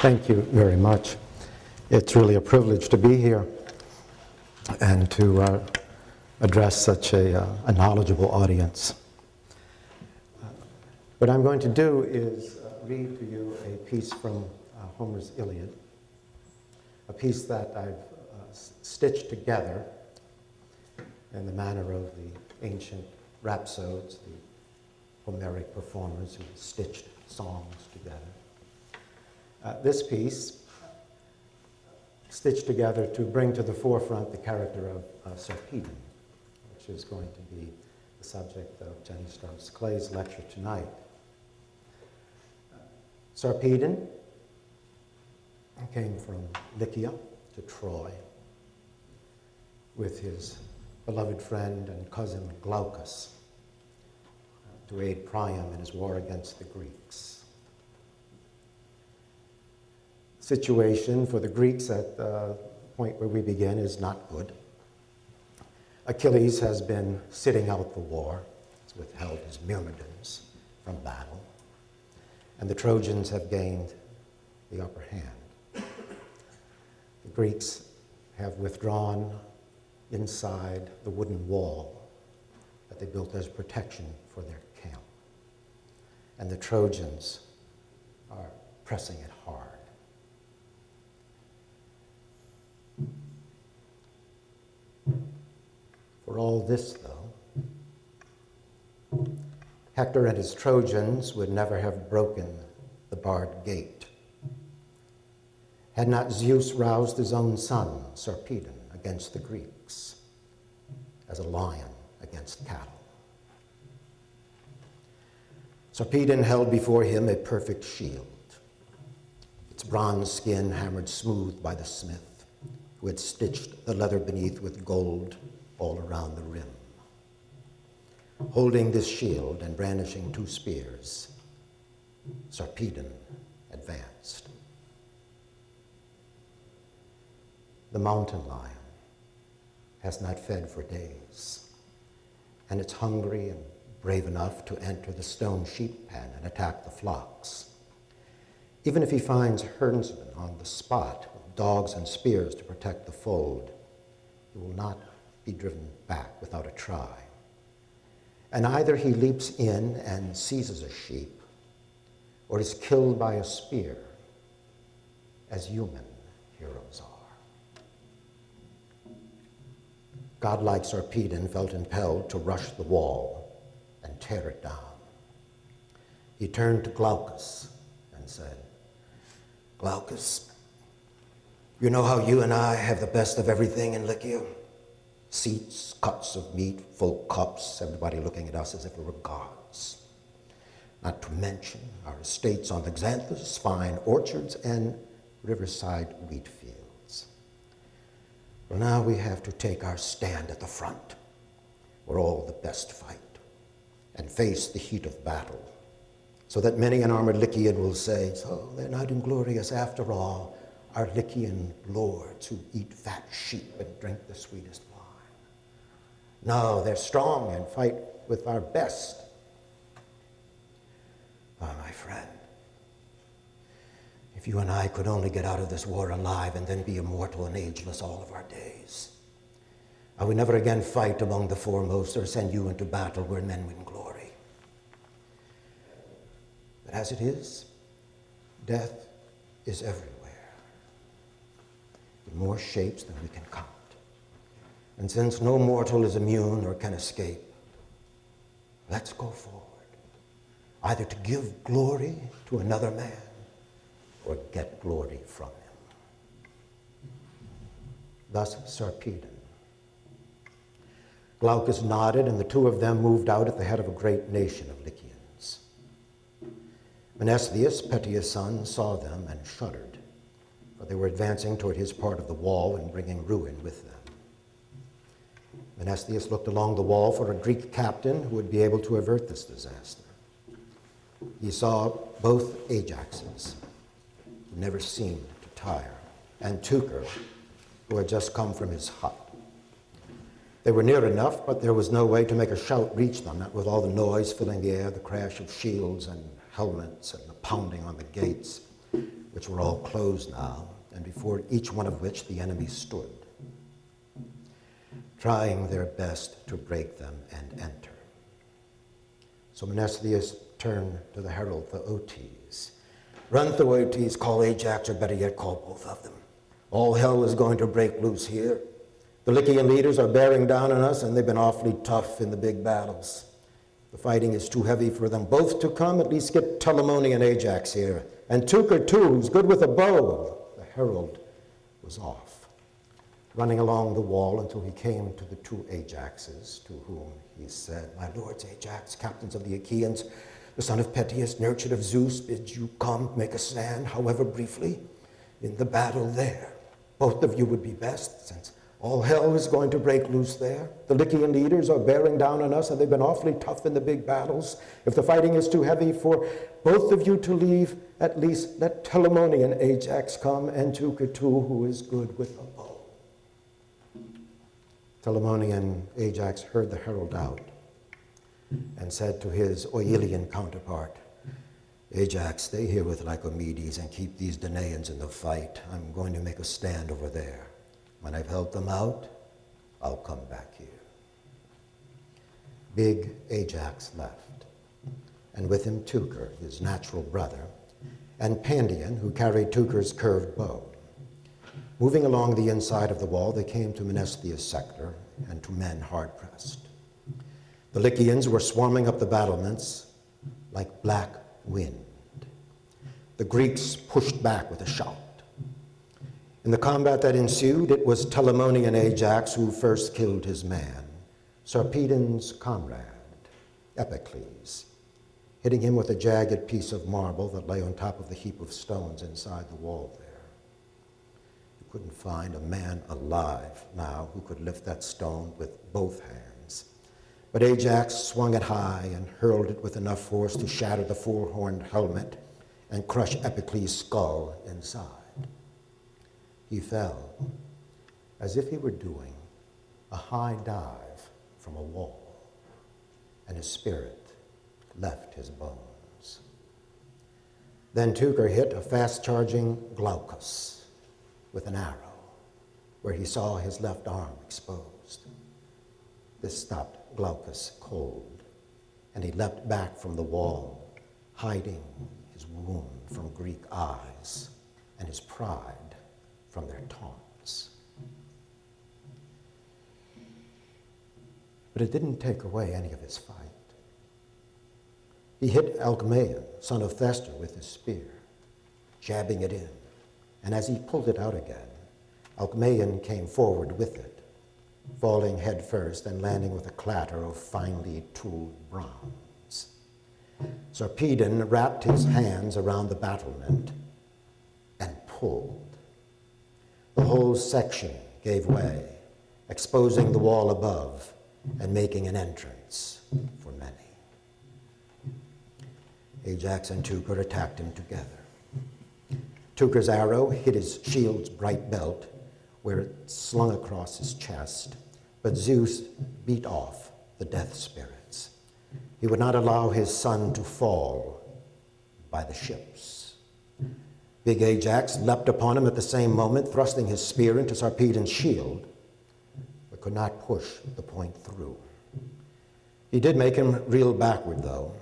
Thank you very much. It's really a privilege to be here and to address such a knowledgeable audience. What I'm going to do is read to you a piece from Homer's Iliad, a piece that I've stitched together in the manner of the ancient rhapsodes, the Homeric performers who stitched songs together. This piece, stitched together to bring to the forefront the character of Sarpedon, which is going to be the subject of Jenny Strauss-Clay's lecture tonight. Sarpedon came from Lycia to Troy with his beloved friend and cousin Glaucus to aid Priam in his war against the Greeks. Situation for the Greeks at the point where we begin is not good. Achilles has been sitting out the war. He's withheld his myrmidons from battle. And the Trojans have gained the upper hand. The Greeks have withdrawn inside the wooden wall that they built as protection for their camp. And the Trojans are pressing it hard. For all this, though, Hector and his Trojans would never have broken the barred gate had not Zeus roused his own son, Sarpedon, against the Greeks as a lion against cattle. Sarpedon held before him a perfect shield, its bronze skin hammered smooth by the smith, who had stitched the leather beneath with gold all around the rim. Holding this shield and brandishing two spears, Sarpedon advanced. The mountain lion has not fed for days, and it's hungry and brave enough to enter the stone sheep pen and attack the flocks. Even if he finds herdsmen on the spot with dogs and spears to protect the fold, he will not be driven back without a try. And either he leaps in and seizes a sheep, or is killed by a spear, as human heroes are. Godlike Sarpedon felt impelled to rush the wall and tear it down. He turned to Glaucus and said, "Glaucus, you know how you and I have the best of everything in Lycia? Seats, cuts of meat, full cups, everybody looking at us as if we were gods. Not to mention our estates on the Xanthus, fine orchards, and riverside wheat fields. Well, now we have to take our stand at the front, where all the best fight, and face the heat of battle, so that many an armored Lycian will say, so they're not inglorious after all, our Lycian lords who eat fat sheep and drink the sweetest wine. No, they're strong and fight with our best." Oh, my friend, if you and I could only get out of this war alive and then be immortal and ageless all of our days, I would never again fight among the foremost or send you into battle where men win glory. But as it is, death is everywhere, in more shapes than we can count. And since no mortal is immune or can escape, let's go forward, either to give glory to another man or get glory from him. Thus Sarpedon. Glaucus nodded, and the two of them moved out at the head of a great nation of Lycians. Menestheus, Peteus' son, saw them and shuddered, for they were advancing toward his part of the wall and bringing ruin with them. Menestheus looked along the wall for a Greek captain who would be able to avert this disaster. He saw both Ajaxes, who never seemed to tire, and Teucer, who had just come from his hut. They were near enough, but there was no way to make a shout reach them, not with all the noise filling the air, the crash of shields and helmets and the pounding on the gates, which were all closed now, and before each one of which the enemy stood, trying their best to break them and enter. So Mnestheus turned to the herald, the Otes. Run through Otes, call Ajax, or better yet, call both of them. All hell is going to break loose here. The Lycian leaders are bearing down on us, and they've been awfully tough in the big battles. The fighting is too heavy for them both to come. At least get Telamoni and Ajax here. And Teucer, too, who's good with a bow. The herald was off, running along the wall until he came to the two Ajaxes, to whom he said, My lords Ajax, captains of the Achaeans, the son of Peteus, nurtured of Zeus, bids you come make a stand, however briefly, in the battle there. Both of you would be best, since all hell is going to break loose there. The Lycian leaders are bearing down on us, and they've been awfully tough in the big battles. If the fighting is too heavy for both of you to leave, at least let Telamoni and Ajax come, and Teucer too, who is good with a bow. Telamoni and Ajax heard the herald out and said to his Oilian counterpart, Ajax, stay here with Lycomedes and keep these Danaans in the fight. I'm going to make a stand over there. When I've helped them out, I'll come back here. Big Ajax left, and with him Teucer, his natural brother, and Pandion, who carried Teucer's curved bow. Moving along the inside of the wall, they came to Mnestheus' sector and to men hard-pressed. The Lycians were swarming up the battlements like black wind. The Greeks pushed back with a shout. In the combat that ensued, it was Telamoni and Ajax who first killed his man, Sarpedon's comrade, Epicles, hitting him with a jagged piece of marble that lay on top of the heap of stones inside the wall there. You couldn't find a man alive now who could lift that stone with both hands. But Ajax swung it high and hurled it with enough force to shatter the four-horned helmet and crush Epicles' skull inside. He fell as if he were doing a high dive from a wall, and his spirit left his bones. Then Teucer hit a fast-charging Glaucus with an arrow, where he saw his left arm exposed. This stopped Glaucus cold, and he leapt back from the wall, hiding his wound from Greek eyes and his pride from their taunts. But it didn't take away any of his fight. He hit Alcmaeon, son of Thestor, with his spear, jabbing it in, and as he pulled it out again, Alcmaeon came forward with it, falling head first and landing with a clatter of finely tooled bronze. Sarpedon wrapped his hands around the battlement and pulled. The whole section gave way, exposing the wall above and making an entrance for many. Ajax and Teucer attacked him together. Teucer's arrow hit his shield's bright belt, where it slung across his chest, but Zeus beat off the death spirits. He would not allow his son to fall by the ships. Big Ajax leapt upon him at the same moment, thrusting his spear into Sarpedon's shield, but could not push the point through. He did make him reel backward, though.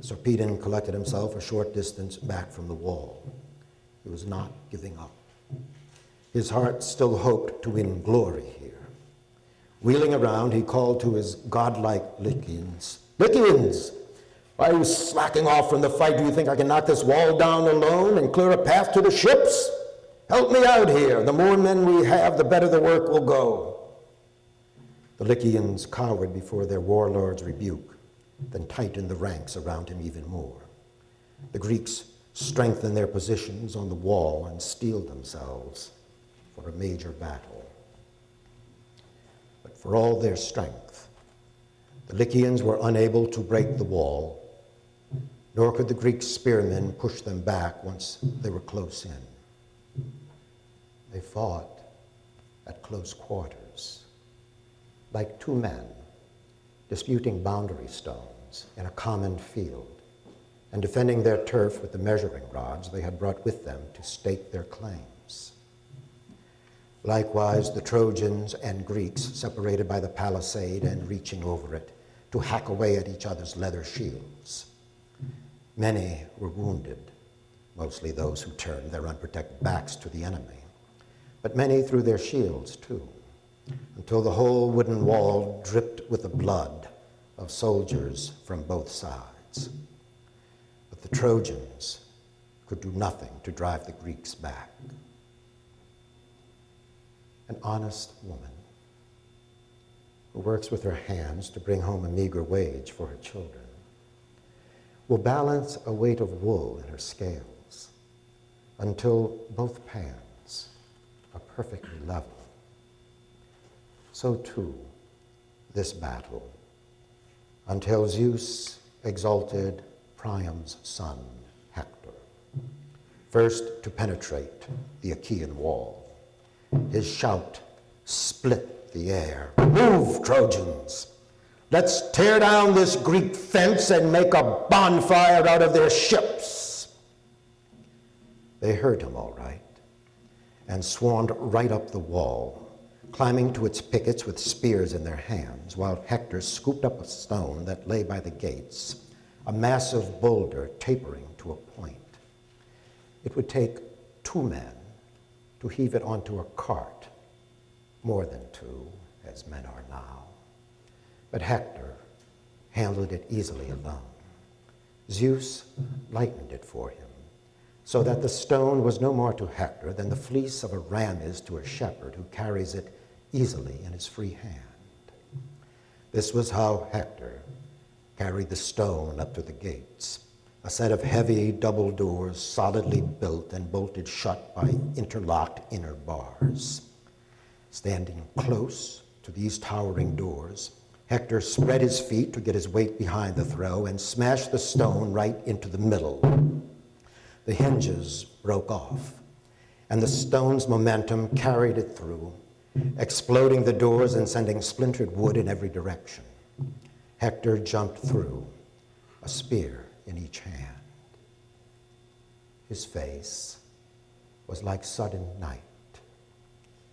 Sarpedon collected himself a short distance back from the wall. He was not giving up. His heart still hoped to win glory here. Wheeling around, he called to his godlike Lycians, Lycians, why are you slacking off from the fight? Do you think I can knock this wall down alone and clear a path to the ships? Help me out here. The more men we have, the better the work will go. The Lycians cowered before their warlord's rebuke, then tightened the ranks around him even more. The Greeks strengthened their positions on the wall and steeled themselves for a major battle. But for all their strength, the Lycians were unable to break the wall, nor could the Greek spearmen push them back once they were close in. They fought at close quarters, like two men disputing boundary stones in a common field, and defending their turf with the measuring rods they had brought with them to stake their claims. Likewise, the Trojans and Greeks, separated by the palisade and reaching over it, to hack away at each other's leather shields. Many were wounded, mostly those who turned their unprotected backs to the enemy, but many threw their shields too, until the whole wooden wall dripped with the blood of soldiers from both sides. But the Trojans could do nothing to drive the Greeks back. An honest woman who works with her hands to bring home a meager wage for her children will balance a weight of wool in her scales until both pans are perfectly level. So too, this battle, until Zeus exalted Priam's son, Hector, first to penetrate the Achaean wall. His shout split the air. "Move, Trojans! Let's tear down this Greek fence and make a bonfire out of their ships." They heard him all right and swarmed right up the wall, climbing to its pickets with spears in their hands, while Hector scooped up a stone that lay by the gates, a massive boulder tapering to a point. It would take 2 men to heave it onto a cart, more than 2, as men are now. But Hector handled it easily alone. Zeus lightened it for him, so that the stone was no more to Hector than the fleece of a ram is to a shepherd who carries it easily in his free hand. This was how Hector carried the stone up to the gates, a set of heavy double doors solidly built and bolted shut by interlocked inner bars. Standing close to these towering doors, Hector spread his feet to get his weight behind the throw and smashed the stone right into the middle. The hinges broke off, and the stone's momentum carried it through, exploding the doors and sending splintered wood in every direction. Hector jumped through, a spear in each hand. His face was like sudden night,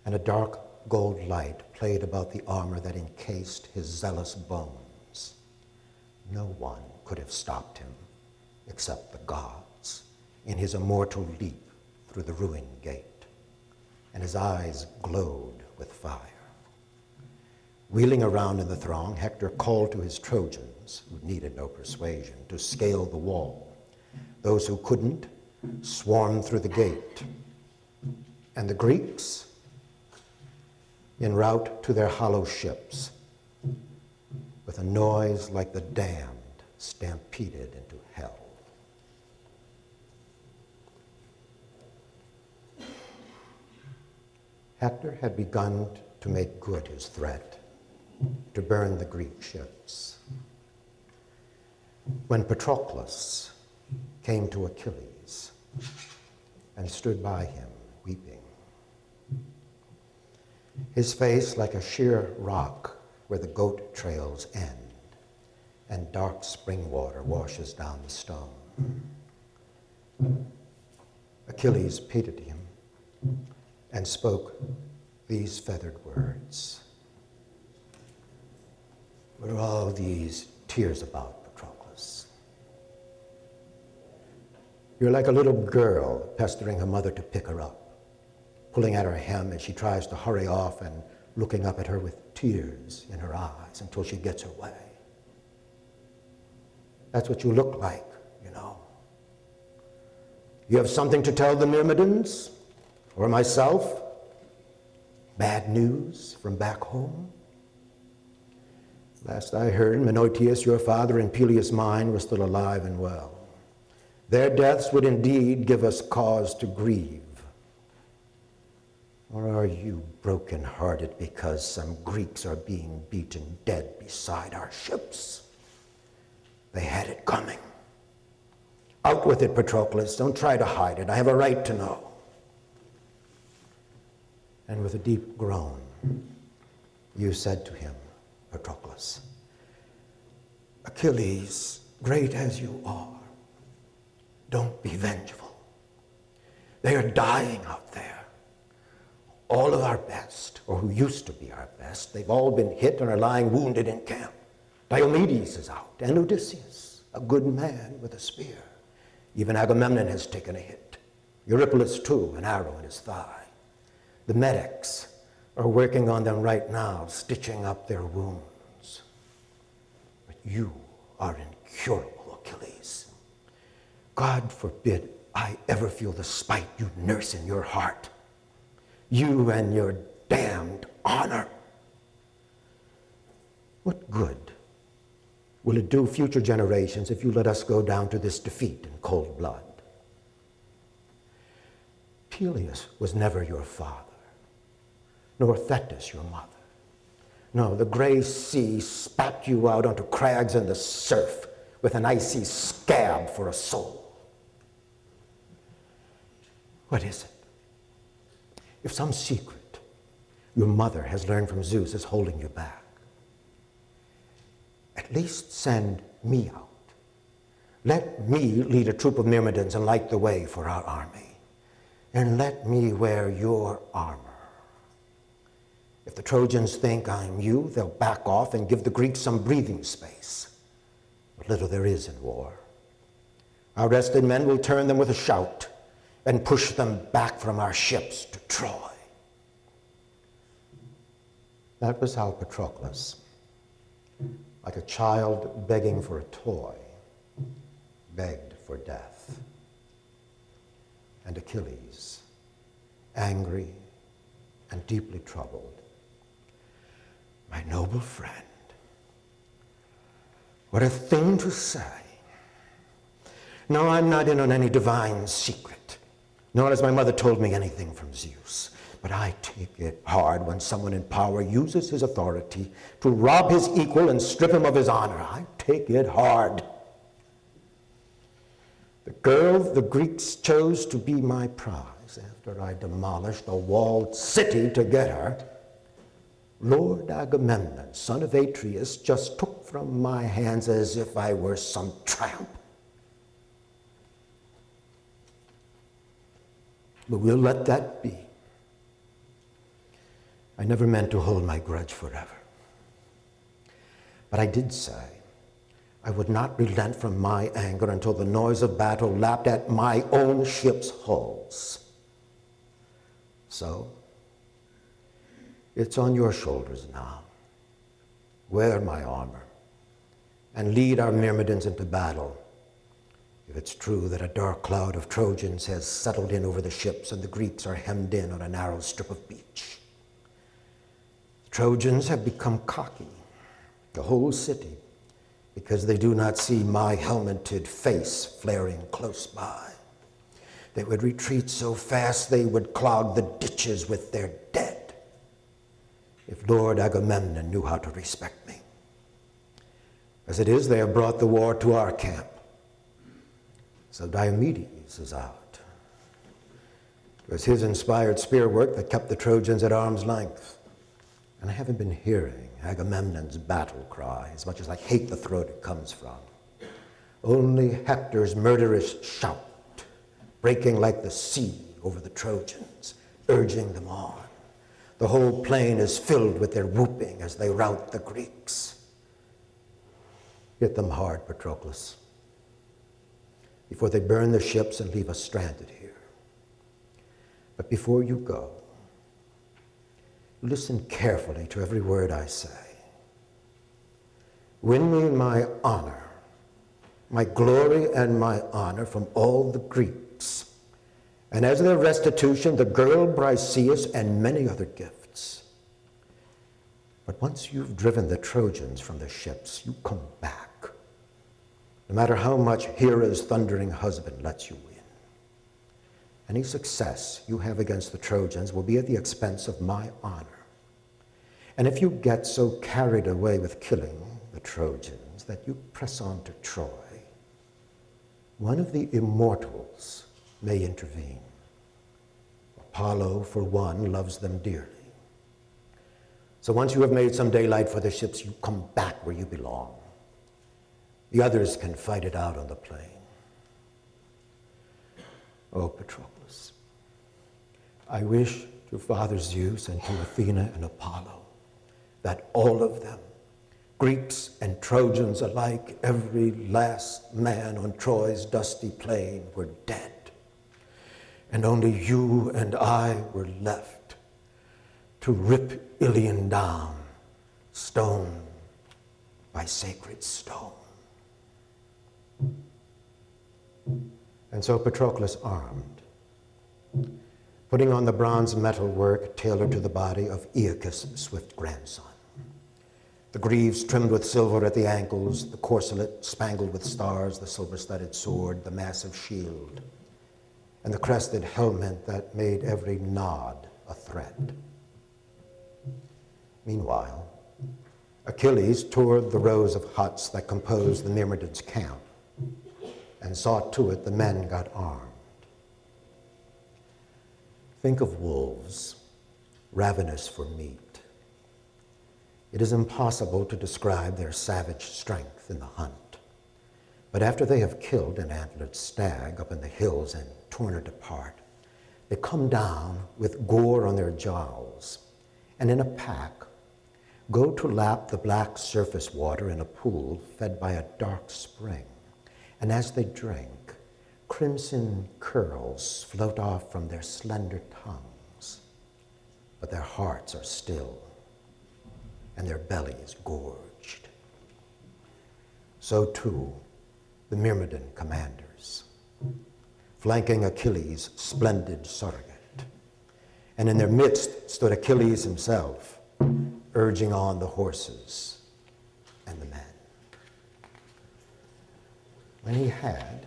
and a dark gold light played about the armor that encased his zealous bones. No one could have stopped him except the gods in his immortal leap through the ruined gate, and his eyes glowed with fire. Wheeling around in the throng, Hector called to his Trojans, who needed no persuasion, to scale the wall. Those who couldn't swarmed through the gate. And the Greeks, en route to their hollow ships, with a noise like the damned, stampeded into hell. Hector had begun to make good his threat to burn the Greek ships, when Patroclus came to Achilles and stood by him, weeping. His face like a sheer rock where the goat trails end, and dark spring water washes down the stone. Achilles pitied him and spoke these feathered words. "What are all these tears about, Patroclus? You're like a little girl pestering her mother to pick her up, pulling at her hem as she tries to hurry off and looking up at her with tears in her eyes until she gets her way. That's what you look like, you know. You have something to tell the Myrmidons or myself? Bad news from back home? Last I heard, Menoetius, your father, and Peleus mine were still alive and well. Their deaths would indeed give us cause to grieve. Or are you broken-hearted because some Greeks are being beaten dead beside our ships? They had it coming. Out with it, Patroclus. Don't try to hide it. I have a right to know." And with a deep groan, you said to him, Patroclus, "Achilles, great as you are, Don't be vengeful. They are dying out there. All of our best, or who used to be our best, they've all been hit and are lying wounded in camp. Diomedes is out, and Odysseus, a good man with a spear. Even Agamemnon has taken a hit. Eurypylus too, an arrow in his thigh. The medics are working on them right now, stitching up their wounds. But you are incurable, Achilles. God forbid I ever feel the spite you nurse in your heart. You and your damned honor. What good will it do future generations if you let us go down to this defeat in cold blood? Peleus was never your father, nor Thetis your mother. No, the gray sea spat you out onto crags in the surf with an icy scab for a soul. What is it? If some secret your mother has learned from Zeus is holding you back, at least send me out. Let me lead a troop of Myrmidons and light the way for our army. And let me wear your armor. If the Trojans think I'm you, they'll back off and give the Greeks some breathing space. What little there is in war. Our rested men will turn them with a shout and push them back from our ships to Troy. That was how Patroclus, like a child begging for a toy, begged for death. And Achilles, angry and deeply troubled, my noble friend, what a thing to say. No, I'm not in on any divine secret, nor has my mother told me anything from Zeus. But I take it hard when someone in power uses his authority to rob his equal and strip him of his honor. I take it hard. The girl the Greeks chose to be my prize after I demolished a walled city to get her, Lord Agamemnon, son of Atreus, just took from my hands as if I were some tramp. But we'll let that be. I never meant to hold my grudge forever. But I did say I would not relent from my anger until the noise of battle lapped at my own ship's hulls. So, it's on your shoulders now. Wear my armor and lead our Myrmidons into battle. If it's true that a dark cloud of Trojans has settled in over the ships and the Greeks are hemmed in on a narrow strip of beach. The Trojans have become cocky, the whole city, because they do not see my helmeted face flaring close by. They would retreat so fast they would clog the ditches with their dead. If Lord Agamemnon knew how to respect me. As it is, they have brought the war to our camp. So Diomedes is out. It was his inspired spear work that kept the Trojans at arm's length. And I haven't been hearing Agamemnon's battle cry as much as I hate the throat it comes from. Only Hector's murderous shout, breaking like the sea over the Trojans, urging them on. The whole plain is filled with their whooping as they rout the Greeks. Hit them hard, Patroclus, before they burn the ships and leave us stranded here. But before you go, listen carefully to every word I say. Win me my honor, my glory and my honor from all the Greeks, and as their restitution, the girl Briseis and many other gifts. But once you've driven the Trojans from the ships, you come back, no matter how much Hera's thundering husband lets you win. Any success you have against the Trojans will be at the expense of my honor. And if you get so carried away with killing the Trojans that you press on to Troy, one of the immortals may intervene. Apollo, for one, loves them dearly. So once you have made some daylight for the ships, you come back where you belong. The others can fight it out on the plain. O Patroclus, I wish to Father Zeus and to Athena and Apollo that all of them, Greeks and Trojans alike, every last man on Troy's dusty plain, were dead, and only you and I were left to rip Iliad down, stone by sacred stone. And so Patroclus armed, putting on the bronze metalwork tailored to the body of Aeacus' swift grandson. The greaves trimmed with silver at the ankles, the corselet spangled with stars, the silver-studded sword, the massive shield, and the crested helmet that made every nod a threat. Meanwhile, Achilles toured the rows of huts that composed the Myrmidons' camp and saw to it the men got armed. Think of wolves, ravenous for meat. It is impossible to describe their savage strength in the hunt. But after they have killed an antlered stag up in the hills and torn it apart, they come down with gore on their jowls, and in a pack go to lap the black surface water in a pool fed by a dark spring. And as they drink, crimson curls float off from their slender tongues, but their hearts are still, and their bellies gorged. So too, the Myrmidon commanders, flanking Achilles' splendid surrogate. And in their midst stood Achilles himself, urging on the horses and the men. When he had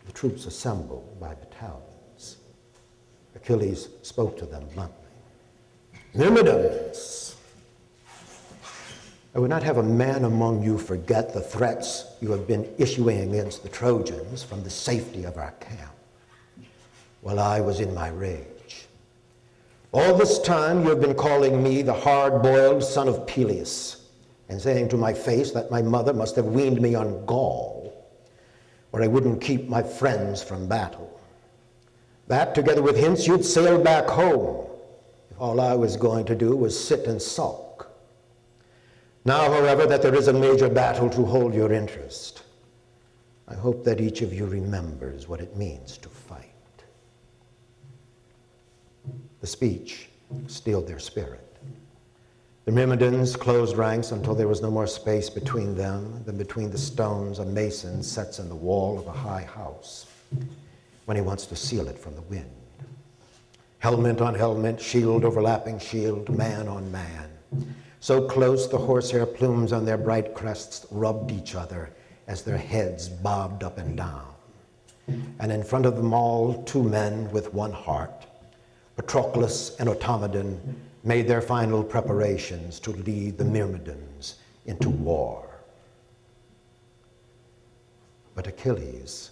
the troops assembled by battalions, Achilles spoke to them bluntly. Myrmidons, I would not have a man among you forget the threats you have been issuing against the Trojans from the safety of our camp, while I was in my rage. All this time you have been calling me the hard-boiled son of Peleus, and saying to my face that my mother must have weaned me on gall, or I wouldn't keep my friends from battle. That, together with hints you'd sail back home, if all I was going to do was sit and sulk. Now, however, that there is a major battle to hold your interest, I hope that each of you remembers what it means to fight. The speech steeled their spirit. The Myrmidons closed ranks until there was no more space between them than between the stones a mason sets in the wall of a high house when he wants to seal it from the wind. Helmet on helmet, shield overlapping shield, man on man. So close the horsehair plumes on their bright crests rubbed each other as their heads bobbed up and down. And in front of them all, two men with one heart, Patroclus and Automedon, made their final preparations to lead the Myrmidons into war. But Achilles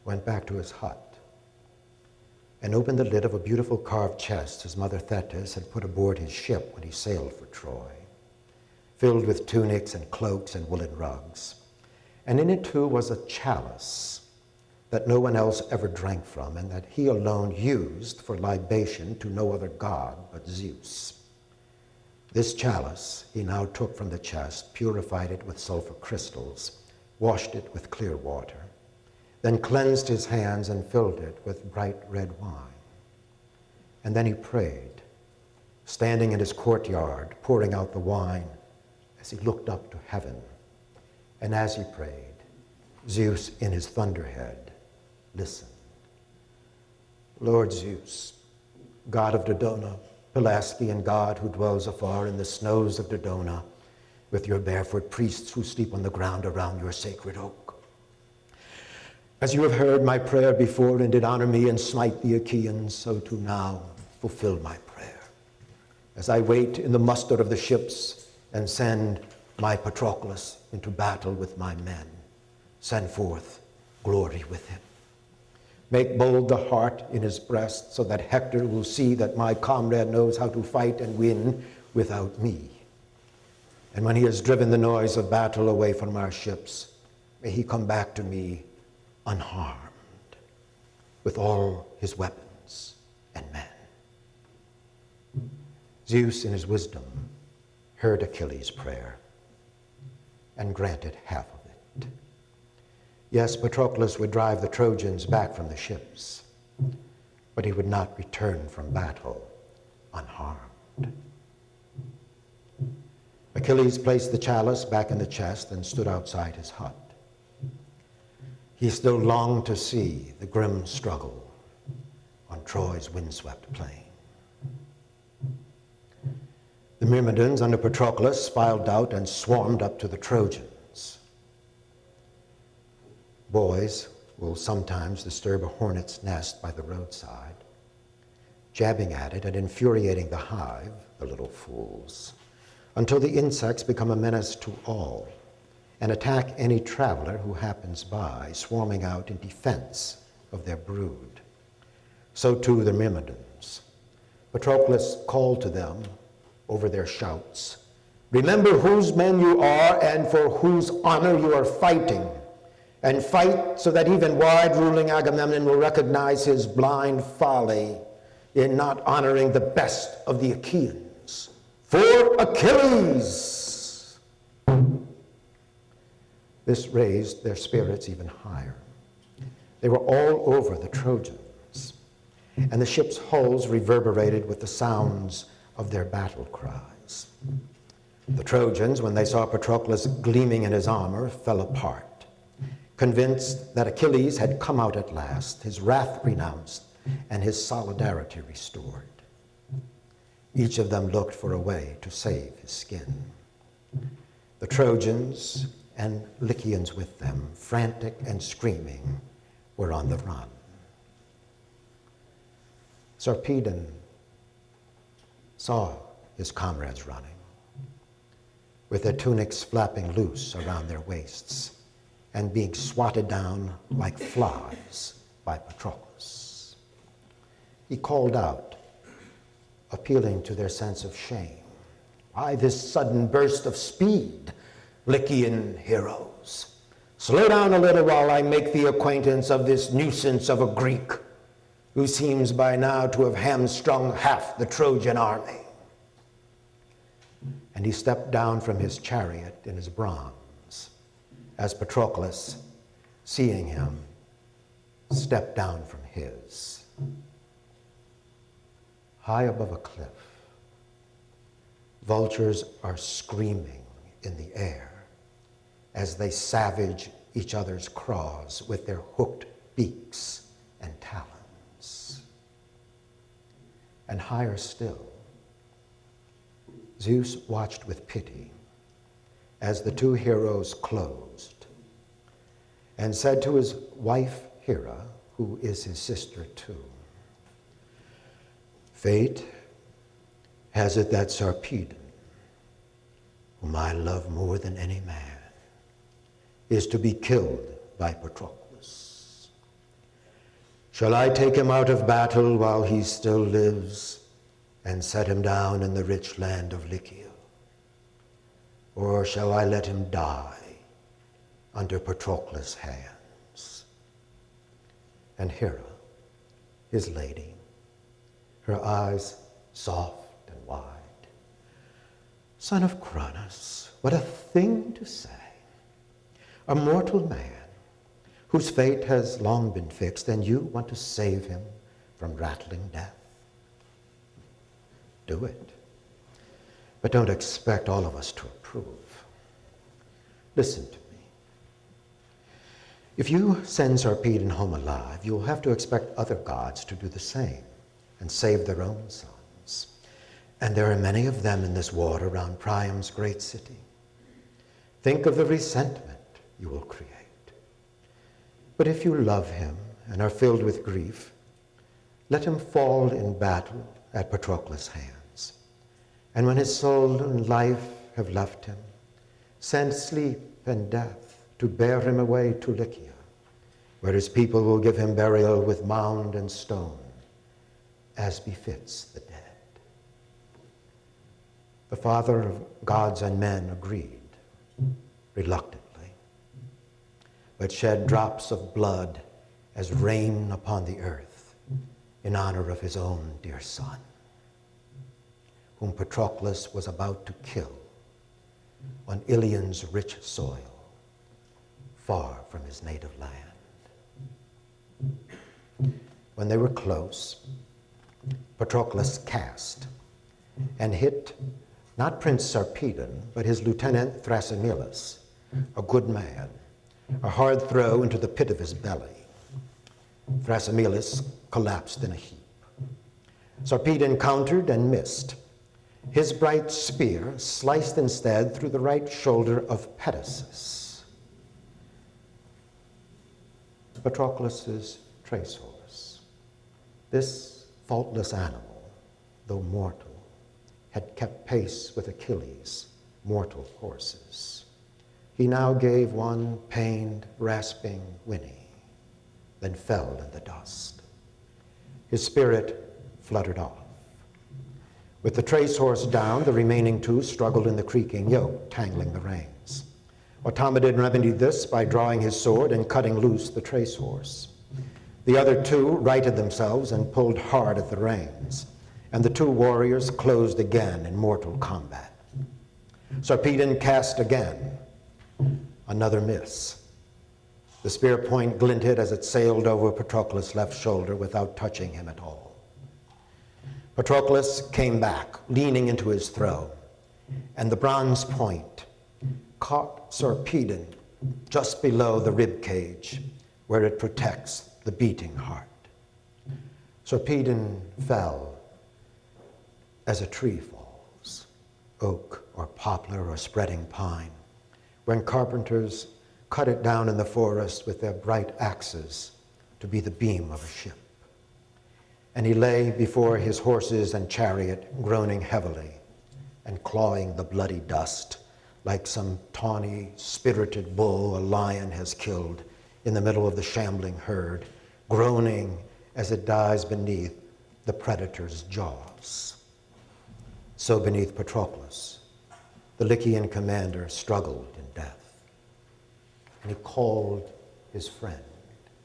went back to his hut and opened the lid of a beautiful carved chest his mother Thetis had put aboard his ship when he sailed for Troy, filled with tunics and cloaks and woolen rugs. And in it too was a chalice that no one else ever drank from, and that he alone used for libation to no other god but Zeus. This chalice he now took from the chest, purified it with sulfur crystals, washed it with clear water, then cleansed his hands and filled it with bright red wine. And then he prayed, standing in his courtyard, pouring out the wine as he looked up to heaven. And as he prayed, Zeus in his thunderhead listened. Lord Zeus, God of Dodona, Pelasgian God who dwells afar in the snows of Dodona, with your barefoot priests who sleep on the ground around your sacred oak. As you have heard my prayer before and did honor me and smite the Achaeans, so too now fulfill my prayer. As I wait in the muster of the ships and send my Patroclus into battle with my men, send forth glory with him. Make bold the heart in his breast so that Hector will see that my comrade knows how to fight and win without me. And when he has driven the noise of battle away from our ships, may he come back to me unharmed. with all his weapons and men. Zeus, in his wisdom, heard Achilles' prayer and granted half of it. Yes, Patroclus would drive the Trojans back from the ships, but he would not return from battle unharmed. Achilles placed the chalice back in the chest and stood outside his hut. He still longed to see the grim struggle on Troy's windswept plain. The Myrmidons under Patroclus filed out and swarmed up to the Trojans. Boys will sometimes disturb a hornet's nest by the roadside, jabbing at it and infuriating the hive, the little fools, until the insects become a menace to all and attack any traveler who happens by, swarming out in defense of their brood. So too the Myrmidons. Patroclus called to them over their shouts, "Remember whose men you are and for whose honor you are fighting, and fight so that even wide-ruling Agamemnon will recognize his blind folly in not honoring the best of the Achaeans. For Achilles!" This raised their spirits even higher. They were all over the Trojans, and the ships' hulls reverberated with the sounds of their battle cries. The Trojans, when they saw Patroclus gleaming in his armor, fell apart, convinced that Achilles had come out at last, his wrath renounced, and his solidarity restored. Each of them looked for a way to save his skin. The Trojans and Lycians with them, frantic and screaming, were on the run. Sarpedon saw his comrades running, with their tunics flapping loose around their waists and being swatted down like flies by Patroclus. He called out, appealing to their sense of shame. "Why this sudden burst of speed, Lycian heroes? Slow down a little while I make the acquaintance of this nuisance of a Greek who seems by now to have hamstrung half the Trojan army." And he stepped down from his chariot in his bronze, as Patroclus, seeing him, stepped down from his. High above a cliff, vultures are screaming in the air as they savage each other's craws with their hooked beaks and talons. And higher still, Zeus watched with pity as the two heroes closed and said to his wife Hera, who is his sister too, "Fate has it that Sarpedon, whom I love more than any man, is to be killed by Patroclus. Shall I take him out of battle while he still lives and set him down in the rich land of Lycia? Or shall I let him die under Patroclus' hands?" And Hera, his lady, her eyes soft and wide, "Son of Cronos, what a thing to say! A mortal man whose fate has long been fixed, and you want to save him from rattling death? Do it. But don't expect all of us to approve. Listen to me. If you send Sarpedon home alive, you'll have to expect other gods to do the same and save their own sons. And there are many of them in this war around Priam's great city. Think of the resentment you will create. But if you love him and are filled with grief, let him fall in battle at Patroclus' hands. And when his soul and life have left him, send sleep and death to bear him away to Lycia, where his people will give him burial with mound and stone, as befits the dead." The father of gods and men agreed, reluctantly, but shed drops of blood as rain upon the earth in honor of his own dear son, whom Patroclus was about to kill on Ilion's rich soil, far from his native land. When they were close, Patroclus cast and hit not Prince Sarpedon, but his lieutenant Thrasymeles, a good man, a hard throw into the pit of his belly. Thrasymeles collapsed in a heap. Sarpedon countered and missed. His bright spear sliced instead through the right shoulder of Pedasus, Patroclus's trace horse. This faultless animal, though mortal, had kept pace with Achilles' mortal horses. He now gave one pained, rasping whinny, then fell in the dust. His spirit fluttered off. With the trace horse down, the remaining two struggled in the creaking yoke, tangling the reins. Automedon remedied this by drawing his sword and cutting loose the trace horse. The other two righted themselves and pulled hard at the reins, and the two warriors closed again in mortal combat. Sarpedon cast again. Another miss. The spear point glinted as it sailed over Patroclus' left shoulder without touching him at all. Patroclus came back, leaning into his throw, and the bronze point caught Sarpedon just below the rib cage, where it protects the beating heart. Sarpedon fell as a tree falls, oak or poplar or spreading pine, when carpenters cut it down in the forest with their bright axes to be the beam of a ship. And he lay before his horses and chariot, groaning heavily and clawing the bloody dust like some tawny, spirited bull a lion has killed in the middle of the shambling herd, groaning as it dies beneath the predator's jaws. So beneath Patroclus, the Lycian commander struggled in death. And he called his friend,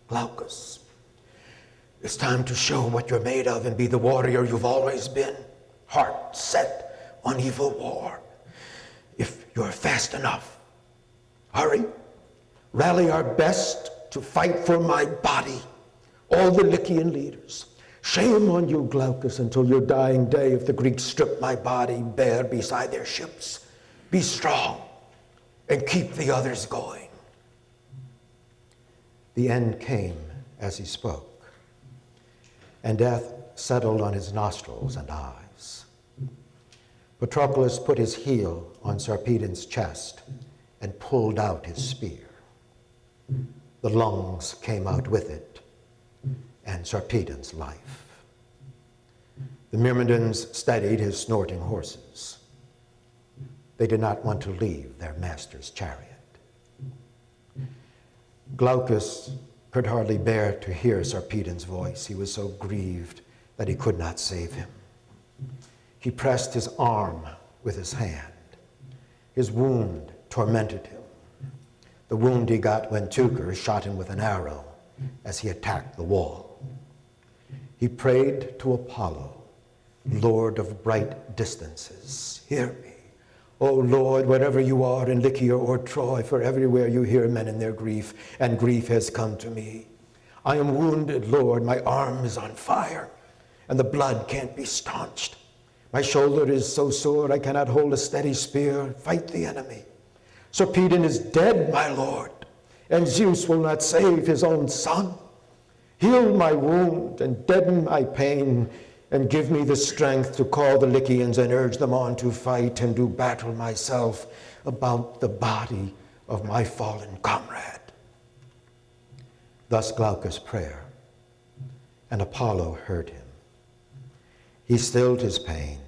Glaucus. It's time to show what you're made of and be the warrior you've always been, heart set on evil war. If you're fast enough, hurry, rally our best to fight for my body, all the Lycian leaders. Shame on you, Glaucus, until your dying day if the Greeks strip my body bare beside their ships. Be strong and keep the others going. The end came as he spoke, and death settled on his nostrils and eyes. Patroclus put his heel on Sarpedon's chest and pulled out his spear. The lungs came out with it, and Sarpedon's life. The Myrmidons steadied his snorting horses. They did not want to leave their master's chariot. Glaucus could hardly bear to hear Sarpedon's voice. He was so grieved that he could not save him. He pressed his arm with his hand. His wound tormented him. The wound he got when Teucer shot him with an arrow as he attacked the wall. He prayed to Apollo, Lord of bright distances, hear me. O Lord, wherever you are in Lycia or Troy, for everywhere you hear men in their grief, and grief has come to me. I am wounded, Lord, my arm is on fire, and the blood can't be staunched. My shoulder is so sore I cannot hold a steady spear, fight the enemy. Sarpedon is dead, my Lord, and Zeus will not save his own son. Heal my wound and deaden my pain, and give me the strength to call the Lycians and urge them on to fight and do battle myself about the body of my fallen comrade. Thus Glaucus' prayer, and Apollo heard him. He stilled his pain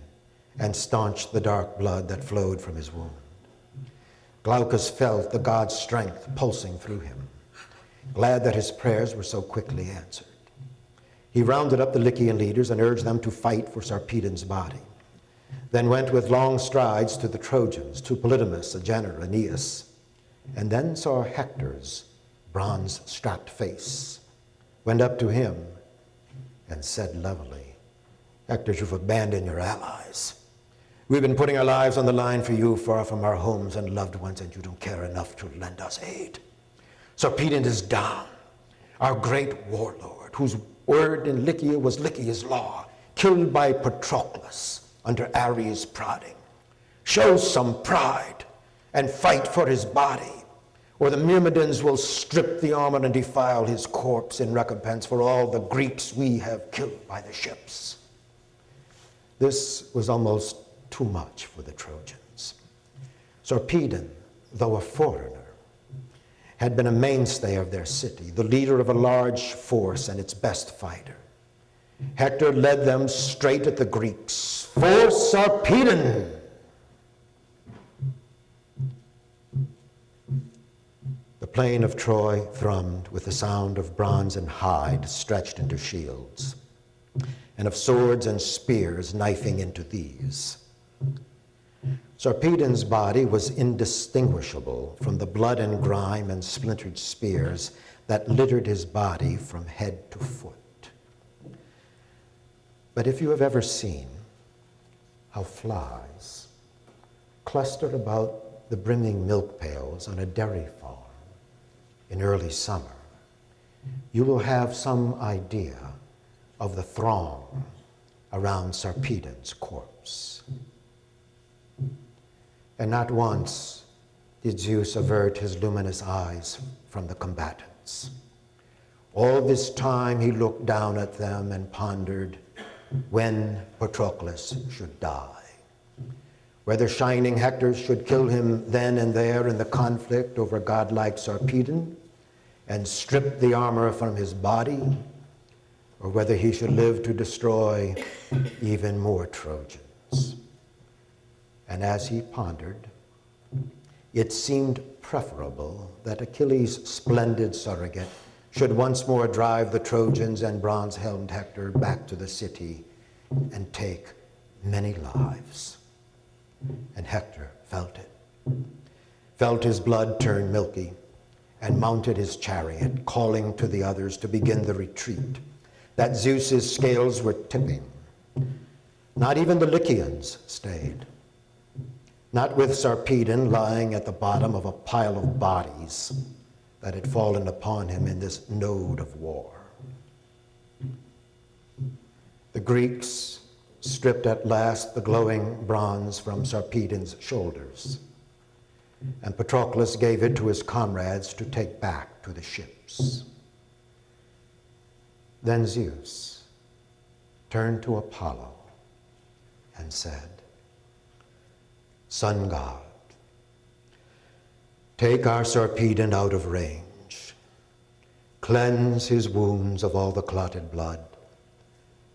and staunched the dark blood that flowed from his wound. Glaucus felt the god's strength pulsing through him, glad that his prayers were so quickly answered. He rounded up the Lycian leaders and urged them to fight for Sarpedon's body, then went with long strides to the Trojans, to Polydamas, Agenor, Aeneas, and then saw Hector's bronze-strapped face, went up to him and said levelly, Hector, you've abandoned your allies. We've been putting our lives on the line for you, far from our homes and loved ones, and you don't care enough to lend us aid. Sarpedon is down, our great warlord, whose word in Lycia was Lycia's law, killed by Patroclus under Ares' prodding. Show some pride and fight for his body, or the Myrmidons will strip the armor and defile his corpse in recompense for all the Greeks we have killed by the ships. This was almost too much for the Trojans. Sarpedon, though a foreigner, had been a mainstay of their city, the leader of a large force and its best fighter. Hector led them straight at the Greeks. For Sarpedon! The plain of Troy thrummed with the sound of bronze and hide stretched into shields, and of swords and spears knifing into these. Sarpedon's body was indistinguishable from the blood and grime and splintered spears that littered his body from head to foot. But if you have ever seen how flies cluster about the brimming milk pails on a dairy farm in early summer, you will have some idea of the throng around Sarpedon's corpse. And not once did Zeus avert his luminous eyes from the combatants. All this time he looked down at them and pondered when Patroclus should die, whether shining Hector should kill him then and there in the conflict over godlike Sarpedon and strip the armor from his body, or whether he should live to destroy even more Trojans. And as he pondered, it seemed preferable that Achilles' splendid surrogate should once more drive the Trojans and bronze-helmed Hector back to the city and take many lives. And Hector felt it, felt his blood turn milky, and mounted his chariot, calling to the others to begin the retreat, that Zeus's scales were tipping. Not even the Lycians stayed. Not with Sarpedon lying at the bottom of a pile of bodies that had fallen upon him in this node of war. The Greeks stripped at last the glowing bronze from Sarpedon's shoulders, and Patroclus gave it to his comrades to take back to the ships. Then Zeus turned to Apollo and said, Sun God, take our Sarpedon out of range, cleanse his wounds of all the clotted blood,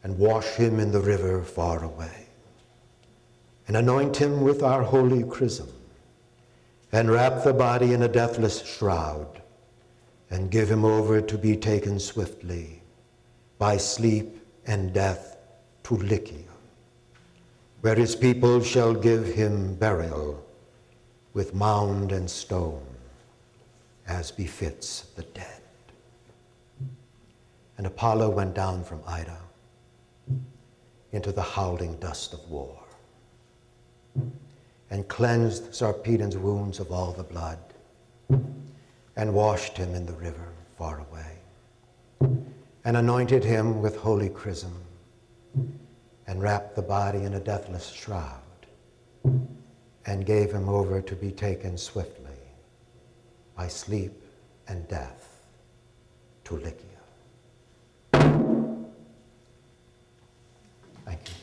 and wash him in the river far away, and anoint him with our holy chrism, and wrap the body in a deathless shroud, and give him over to be taken swiftly by sleep and death to Lycia, where his people shall give him burial with mound and stone, as befits the dead. And Apollo went down from Ida into the howling dust of war, and cleansed Sarpedon's wounds of all the blood, and washed him in the river far away, and anointed him with holy chrism, and wrapped the body in a deathless shroud, and gave him over to be taken swiftly by sleep and death to Lycia. Thank you.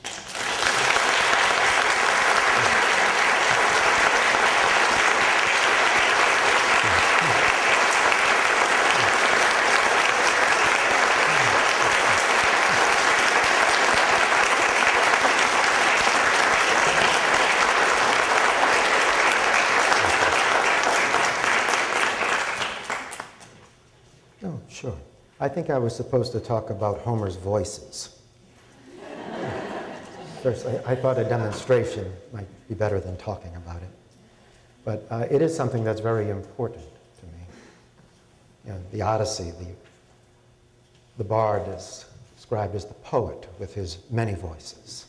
Oh, sure. I think I was supposed to talk about Homer's voices. First, I thought a demonstration might be better than talking about it. But it is something that's very important to me. You know, the Odyssey, The bard is described as the poet with his many voices.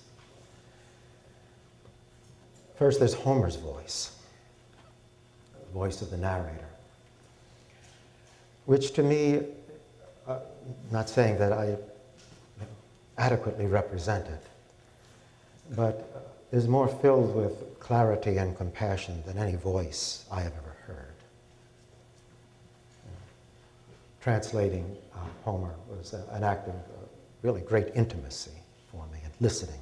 First, there's Homer's voice, the voice of the narrator, which to me, not saying that I adequately represent it, but is more filled with clarity and compassion than any voice I have ever heard. Translating Homer was an act of really great intimacy for me, and listening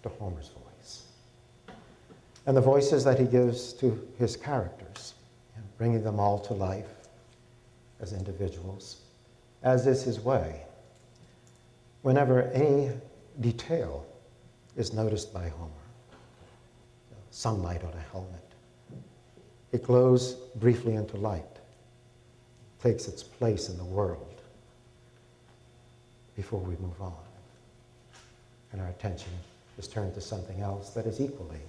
to Homer's voice. And the voices that he gives to his characters, bringing them all to life as individuals, as is his way. Whenever any detail is noticed by Homer, sunlight on a helmet, it glows briefly into light, takes its place in the world before we move on. And our attention is turned to something else that is equally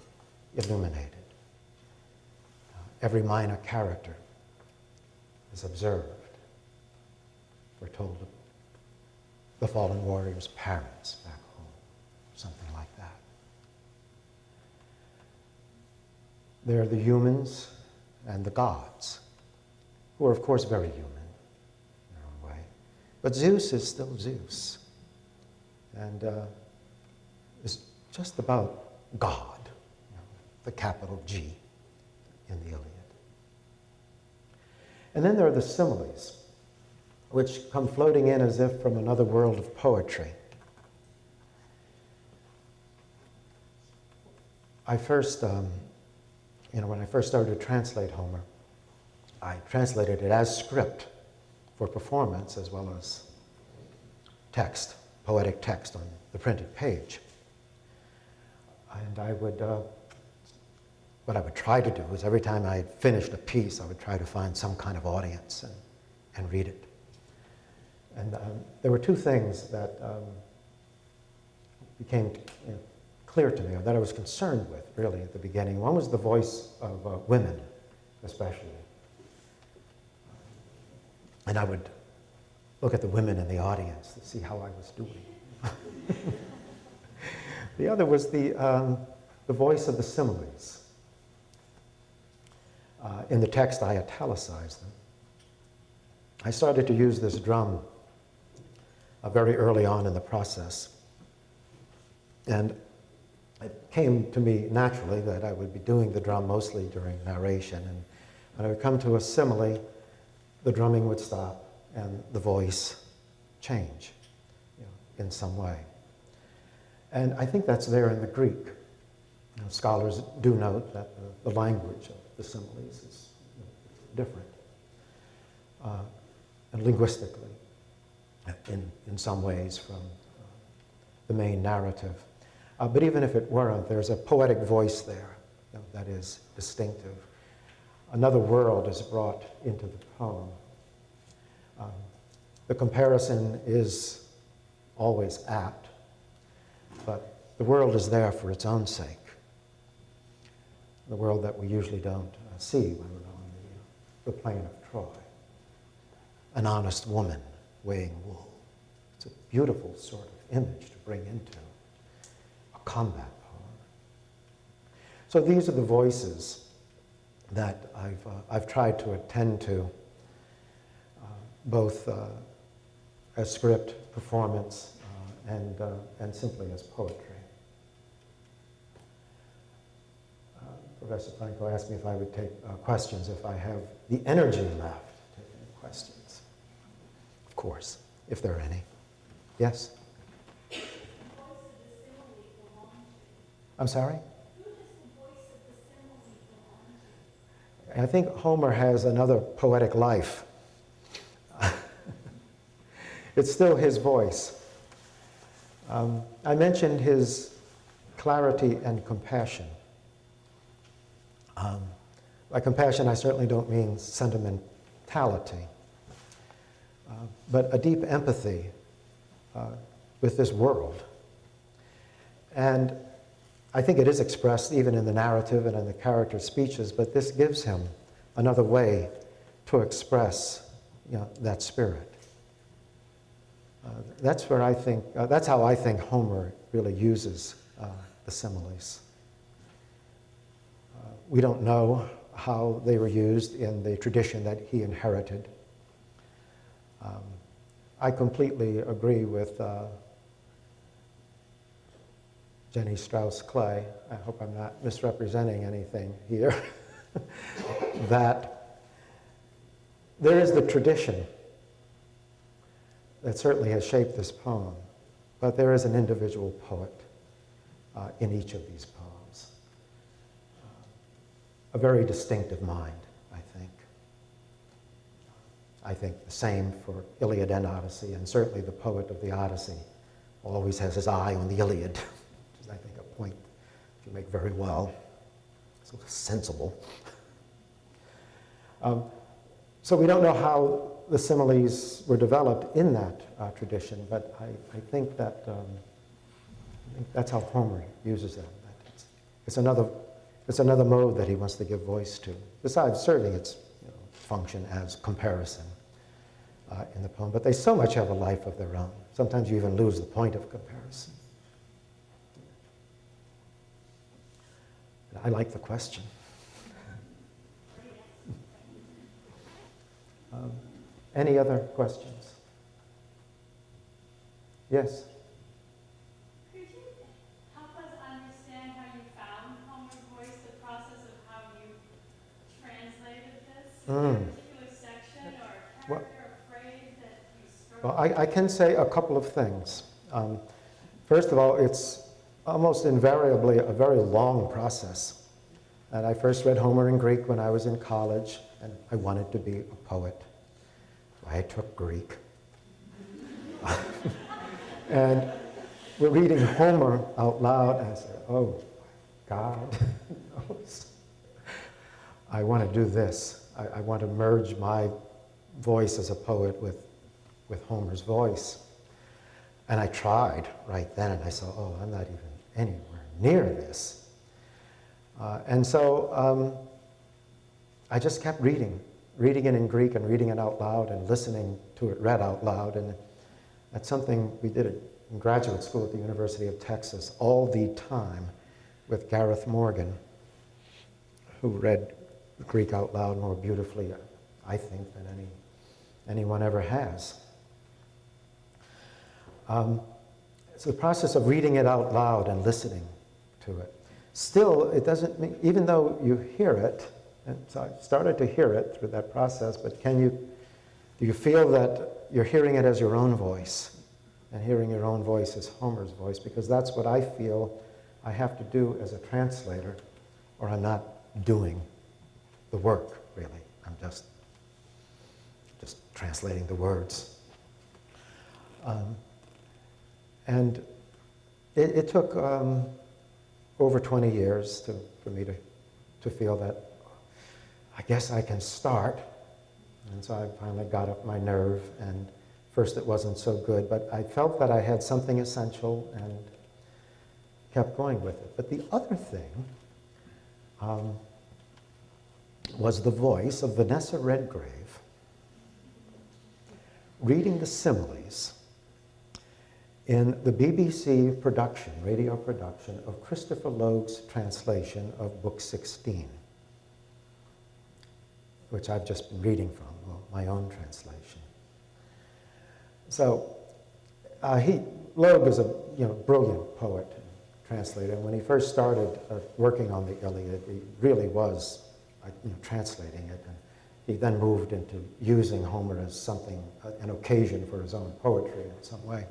illuminated. Every minor character is observed. We're told of the fallen warrior's parents back home, something like that. There are the humans and the gods, who are, of course, very human in their own way. But Zeus is still Zeus, and is just about God, the capital G in the Iliad. And then there are the similes, which come floating in as if from another world of poetry. I first, when I first started to translate Homer, I translated it as script for performance as well as text, poetic text on the printed page. And I would, what I would try to do is every time I had finished a piece, I would try to find some kind of audience and read it. And there were two things that became clear to me, or that I was concerned with, really, at the beginning. One was the voice of women, especially. And I would look at the women in the audience to see how I was doing. The other was the voice of the similes. In the text, I italicized them. I started to use this drum very early on in the process. And it came to me naturally that I would be doing the drum mostly during narration. And when I would come to a simile, the drumming would stop and the voice change in some way. And I think that's there in the Greek. Scholars do note that the language of the similes is different. And linguistically, in some ways, from the main narrative. But even if it weren't, there's a poetic voice there that is distinctive. Another world is brought into the poem. The comparison is always apt, but the world is there for its own sake. The world that we usually don't see when we're on the plain of Troy. An honest woman weighing wool. It's a beautiful sort of image to bring into a combat poem. So these are the voices that I've tried to attend to, both as script, performance, and simply as poetry. Professor Franco asked me if I would take questions if I have the energy left to take any questions. Of course, if there are any. Yes? Who does the voice of the simile belong to? I'm sorry? Who does the voice of the simile belong to? I think Homer has another poetic life. It's still his voice. I mentioned his clarity and compassion. By compassion, I certainly don't mean sentimentality, but a deep empathy with this world. And I think it is expressed even in the narrative and in the character speeches, but this gives him another way to express that spirit. That's where I think, that's how I think Homer really uses the similes. We don't know how they were used in the tradition that he inherited. I completely agree with Jenny Strauss-Clay. I hope I'm not misrepresenting anything here. That there is the tradition that certainly has shaped this poem, but there is an individual poet in each of these poems. A very distinctive mind, I think. I think the same for Iliad and Odyssey, and certainly the poet of the Odyssey always has his eye on the Iliad, which is, I think, a point you make very well. So sensible. So we don't know how the similes were developed in that tradition, but I think that that's how Homer uses them. It's another mode that he wants to give voice to, besides serving its function as comparison in the poem. But they so much have a life of their own. Sometimes you even lose the point of comparison. I like the question. Any other questions? Yes? Could you help us understand how you found Homer's voice, the process of how you translated this? Is there a particular section or character or phrase that you struggled with? Well, I can say a couple of things. First of all, it's almost invariably a very long process. And I first read Homer in Greek when I was in college, and I wanted to be a poet. I took Greek. And we're reading Homer out loud, and I said, oh, God knows. I want to do this. I want to merge my voice as a poet with Homer's voice. And I tried right then, and I saw, oh, I'm not even anywhere near this. And so I just kept reading it in Greek and reading it out loud and listening to it read out loud. And that's something we did in graduate school at the University of Texas all the time with Gareth Morgan, who read Greek out loud more beautifully, I think, than anyone ever has. So the process of reading it out loud and listening to it. Still, it doesn't mean, even though you hear it, and so I started to hear it through that process, but do you feel that you're hearing it as your own voice? And hearing your own voice as Homer's voice? Because that's what I feel I have to do as a translator, or I'm not doing the work, really. I'm just translating the words. And it took over 20 years for me to feel that I guess I can start. And so I finally got up my nerve, and first it wasn't so good, but I felt that I had something essential and kept going with it. But the other thing was the voice of Vanessa Redgrave reading the similes in the BBC production, radio production, of Christopher Logue's translation of Book 16. Which I've just been reading from, my own translation. So Logue is a brilliant poet and translator. And when he first started working on the Iliad, he really was translating it. And he then moved into using Homer as something, an occasion for his own poetry in some way.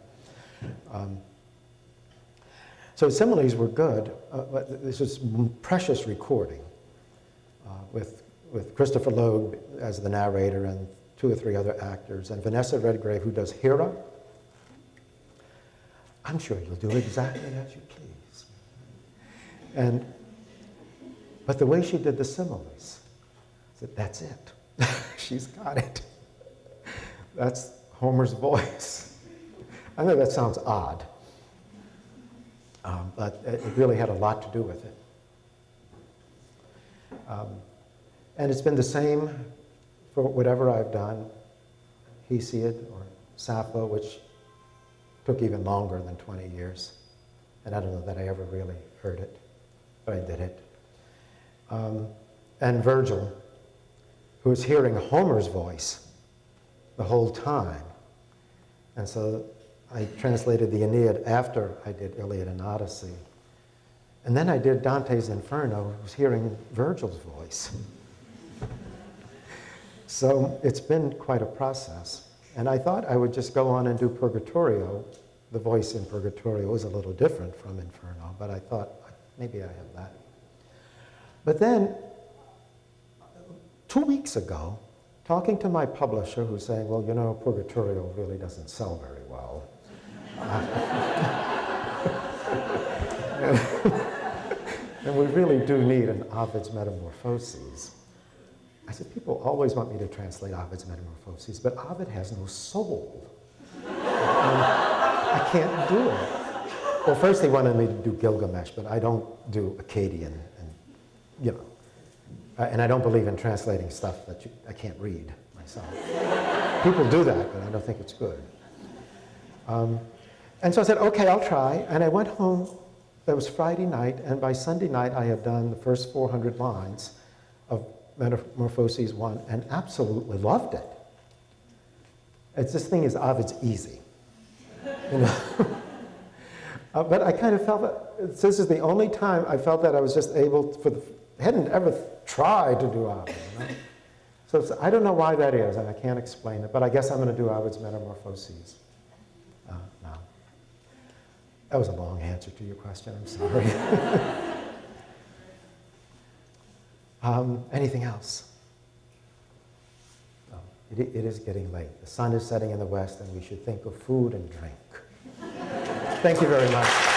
So similes were good, but this was precious recording with Christopher Logue as the narrator and 2 or 3 other actors, and Vanessa Redgrave, who does Hera. I'm sure you'll do exactly as you please. But the way she did the similes, I said, that's it. She's got it. That's Homer's voice. I know that sounds odd, but it really had a lot to do with it. And it's been the same for whatever I've done, Hesiod or Sappho, which Took even longer than 20 years. And I don't know that I ever really heard it, but I did it. And Virgil, who was hearing Homer's voice the whole time. And so I translated the Aeneid after I did Iliad and Odyssey. And then I did Dante's Inferno, who was hearing Virgil's voice. So it's been quite a process. And I thought I would just go on and do Purgatorio. The voice in Purgatorio is a little different from Inferno, but I thought maybe I have that. But then, 2 weeks ago, talking to my publisher, who's saying, well, you know, Purgatorio really doesn't sell very well. And we really do need an Ovid's Metamorphoses. I said, people always want me to translate Ovid's Metamorphoses, but Ovid has no soul. I can't do it. Well, first they wanted me to do Gilgamesh, but I don't do Akkadian, and you know. And I don't believe in translating stuff that I can't read myself. People do that, but I don't think it's good. And so I said, okay, I'll try. And I went home. That was Friday night, and by Sunday night I had done the first 400 lines of Metamorphoses 1 and absolutely loved it. This thing is Ovid's easy. You know? But I kind of felt that this is the only time I felt that I was just able, hadn't ever tried to do Ovid. You know? So I don't know why that is, and I can't explain it, but I guess I'm going to do Ovid's Metamorphoses now. That was a long answer to your question, I'm sorry. Anything else? Oh, it is getting late. The sun is setting in the west, and we should think of food and drink. Thank you very much.